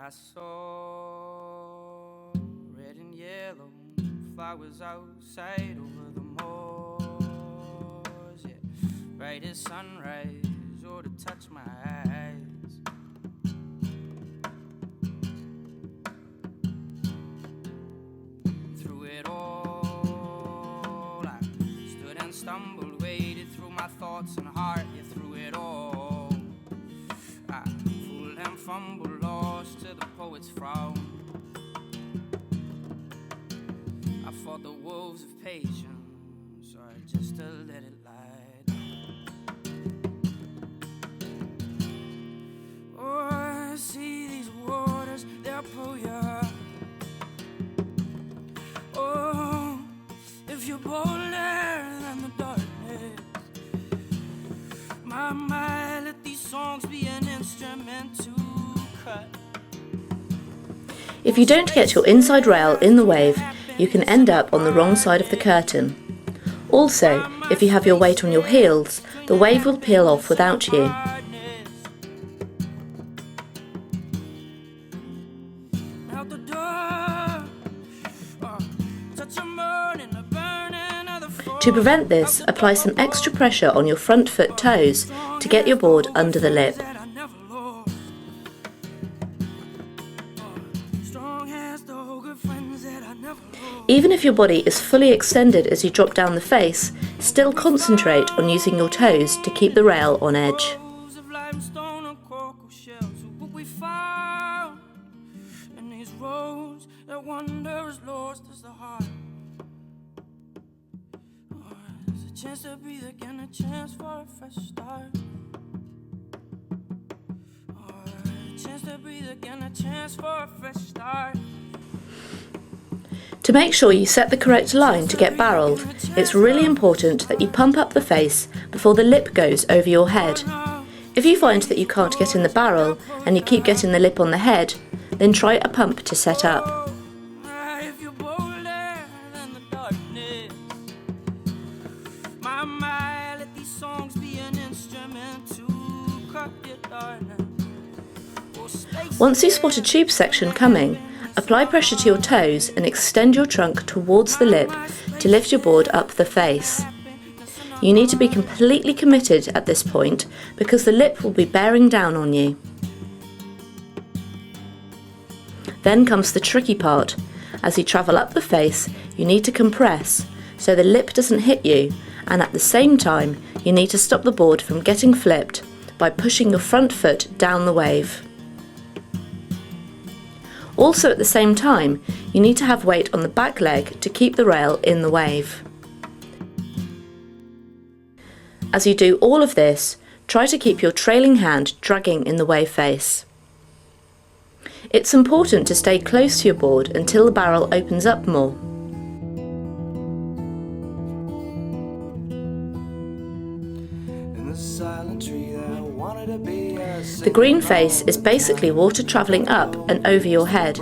I saw red and yellow flowers outside over the moors, yeah. Bright as sunrise, or to touch my eyes. Through it all, I stood and stumbled, waded through my thoughts and heart, yeah, through it all. I fooled and fumbled, lost to the poet's frown. I fought the wolves of patience, or just to let it lie down. Oh, I see these waters, they'll pull you up. Oh, if you're bolder than the darkness, my, let these songs be an instrument to cut. If you don't get your inside rail in the wave, you can end up on the wrong side of the curtain. Also, if you have your weight on your heels, the wave will peel off without you. To prevent this, apply some extra pressure on your front foot toes to get your board under the lip. Even if your body is fully extended as you drop down the face, still concentrate on using your toes to keep the rail on edge. Chance to breathe again, a chance for a fresh start. Chance to breathe again, a chance for a fresh start. To make sure you set the correct line to get barreled, it's really important that you pump up the face before the lip goes over your head. If you find that you can't get in the barrel and you keep getting the lip on the head, then try a pump to set up. Once you spot a tube section coming, apply pressure to your toes and extend your trunk towards the lip to lift your board up the face. You need to be completely committed at this point because the lip will be bearing down on you. Then comes the tricky part. As you travel up the face, you need to compress so the lip doesn't hit you, and at the same time you need to stop the board from getting flipped by pushing your front foot down the wave. Also at the same time, you need to have weight on the back leg to keep the rail in the wave. As you do all of this, try to keep your trailing hand dragging in the wave face. It's important to stay close to your board until the barrel opens up more. The green face is basically water travelling up and over your head.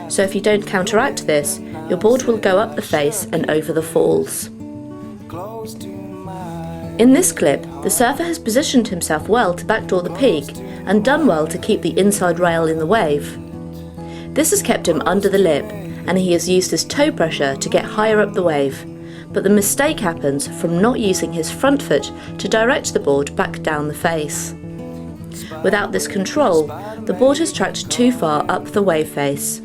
So if you don't counteract this, your board will go up the face and over the falls. In this clip, the surfer has positioned himself well to backdoor the peak and done well to keep the inside rail in the wave. This has kept him under the lip, and he has used his toe pressure to get higher up the wave, but the mistake happens from not using his front foot to direct the board back down the face. Without this control, the board has tracked too far up the wave face.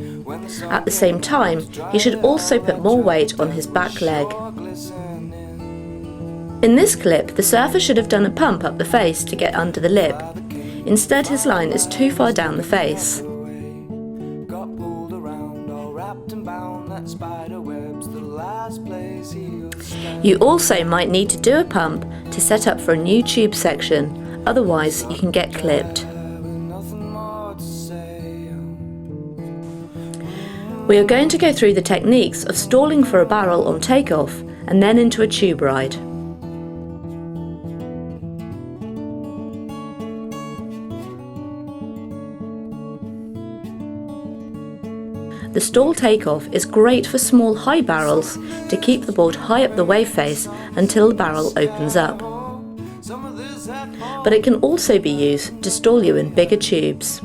At the same time, he should also put more weight on his back leg. In this clip, the surfer should have done a pump up the face to get under the lip. Instead, his line is too far down the face. You also might need to do a pump to set up for a new tube section, otherwise you can get clipped. We are going to go through the techniques of stalling for a barrel on takeoff and then into a tube ride. the stall takeoff is great for small high barrels to keep the board high up the wave face until the barrel opens up. But it can also be used to stall you in bigger tubes.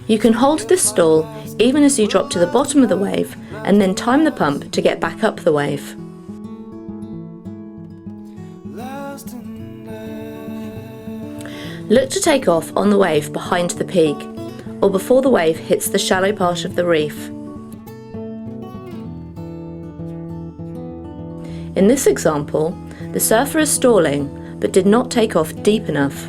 You can hold this stall even as you drop to the bottom of the wave and then time the pump to get back up the wave. Look to take off on the wave behind the peak, or before the wave hits the shallow part of the reef. In this example, the surfer is stalling but did not take off deep enough.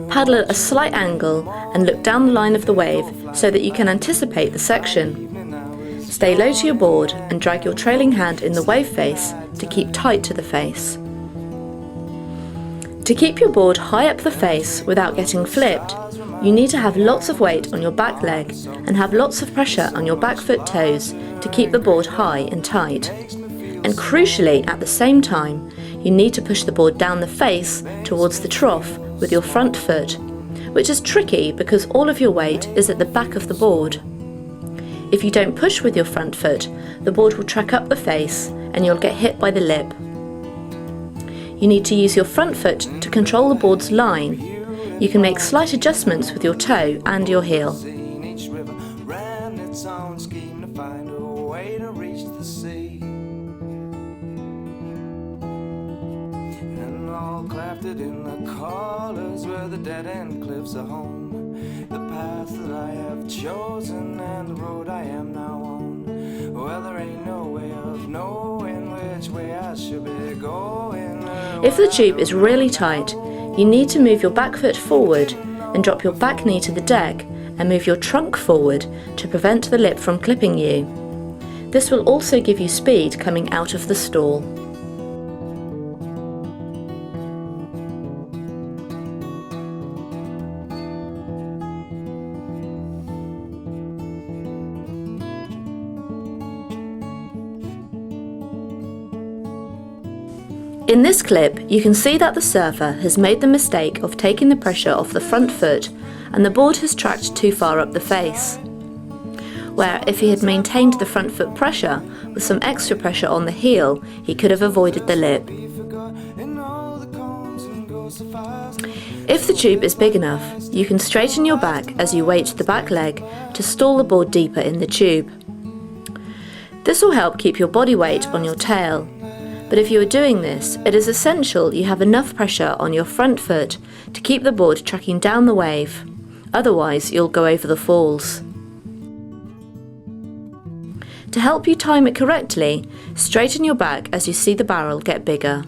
Paddle at a slight angle and look down the line of the wave so that you can anticipate the section. Stay low to your board and drag your trailing hand in the wave face to keep tight to the face. To keep your board high up the face without getting flipped, you need to have lots of weight on your back leg and have lots of pressure on your back foot toes to keep the board high and tight. And crucially, at the same time, you need to push the board down the face towards the trough with your front foot, which is tricky because all of your weight is at the back of the board. If you don't push with your front foot, the board will track up the face and you'll get hit by the lip. You need to use your front foot to control the board's line. You can make slight adjustments with your toe and your heel. Crafted in the colors where the dead-end cliffs are home. The path that I have chosen and the road I am now on. Well, there ain't no way of knowing which way I should be going. If the tube is really tight, you need to move your back foot forward and drop your back knee to the deck and move your trunk forward to prevent the lip from clipping you. This will also give you speed coming out of the stall. In this clip, you can see that the surfer has made the mistake of taking the pressure off the front foot and the board has tracked too far up the face. Where if he had maintained the front foot pressure with some extra pressure on the heel, he could have avoided the lip. If the tube is big enough, you can straighten your back as you weight the back leg to stall the board deeper in the tube. This will help keep your body weight on your tail. But if you are doing this, it is essential you have enough pressure on your front foot to keep the board tracking down the wave, otherwise you'll go over the falls. To help you time it correctly, straighten your back as you see the barrel get bigger.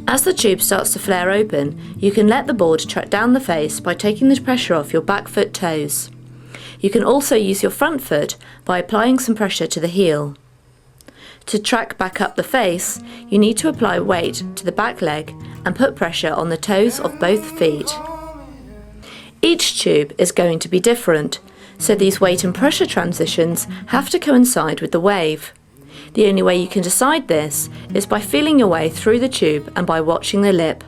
As the tube starts to flare open, you can let the board track down the face by taking the pressure off your back foot toes. You can also use your front foot by applying some pressure to the heel. To track back up the face, you need to apply weight to the back leg and put pressure on the toes of both feet. Each tube is going to be different, so these weight and pressure transitions have to coincide with the wave. The only way you can decide this is by feeling your way through the tube and by watching the lip.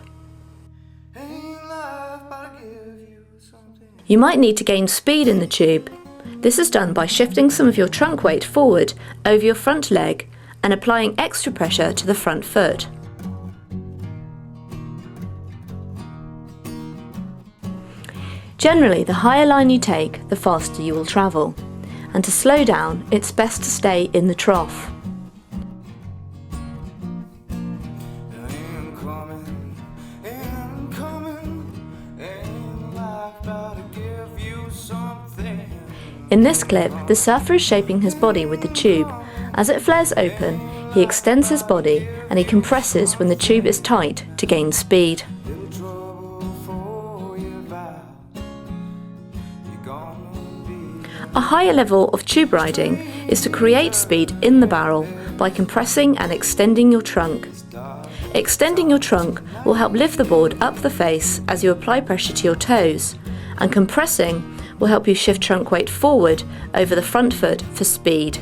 You might need to gain speed in the tube. This is done by shifting some of your trunk weight forward over your front leg and applying extra pressure to the front foot. Generally, the higher line you take, the faster you will travel. And to slow down, it's best to stay in the trough. In this clip, the surfer is shaping his body with the tube. As it flares open, he extends his body and he compresses when the tube is tight to gain speed. A higher level of tube riding is to create speed in the barrel by compressing and extending your trunk. Extending your trunk will help lift the board up the face as you apply pressure to your toes, and compressing will help you shift trunk weight forward over the front foot for speed.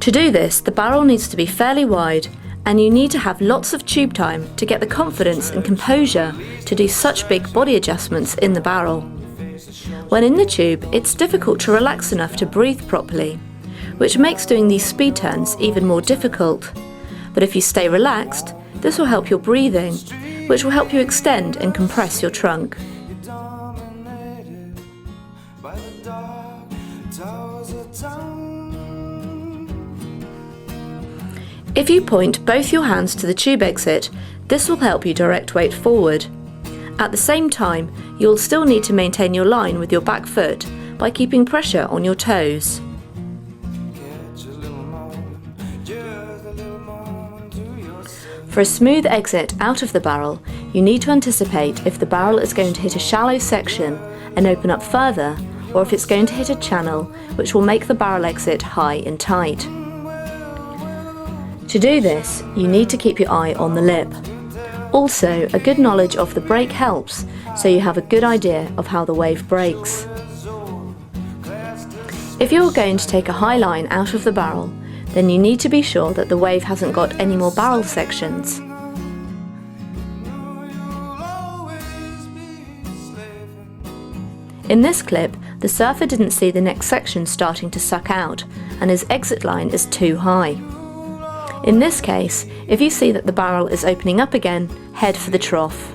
To do this, the barrel needs to be fairly wide, and you need to have lots of tube time to get the confidence and composure to do such big body adjustments in the barrel. When in the tube, it's difficult to relax enough to breathe properly, which makes doing these speed turns even more difficult. But if you stay relaxed, this will help your breathing, which will help you extend and compress your trunk. If you point both your hands to the tube exit, this will help you direct weight forward. At the same time, you'll still need to maintain your line with your back foot by keeping pressure on your toes. For a smooth exit out of the barrel, you need to anticipate if the barrel is going to hit a shallow section and open up further, or if it's going to hit a channel which will make the barrel exit high and tight. To do this, you need to keep your eye on the lip. Also, a good knowledge of the brake helps, so you have a good idea of how the wave brakes. If you're going to take a high line out of the barrel, then you need to be sure that the wave hasn't got any more barrel sections. In this clip, the surfer didn't see the next section starting to suck out, and his exit line is too high. In this case, if you see that the barrel is opening up again, head for the trough.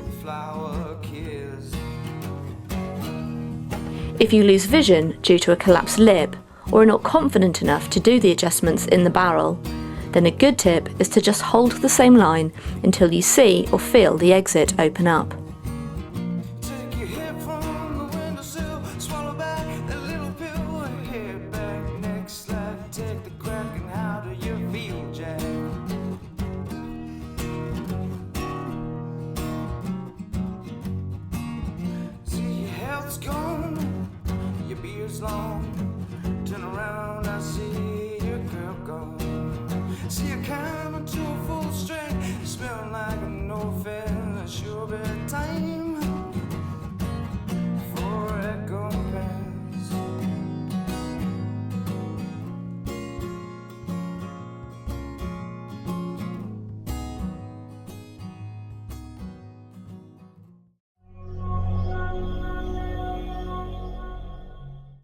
If you lose vision due to a collapsed lip, or are not confident enough to do the adjustments in the barrel, then a good tip is to just hold the same line until you see or feel the exit open up.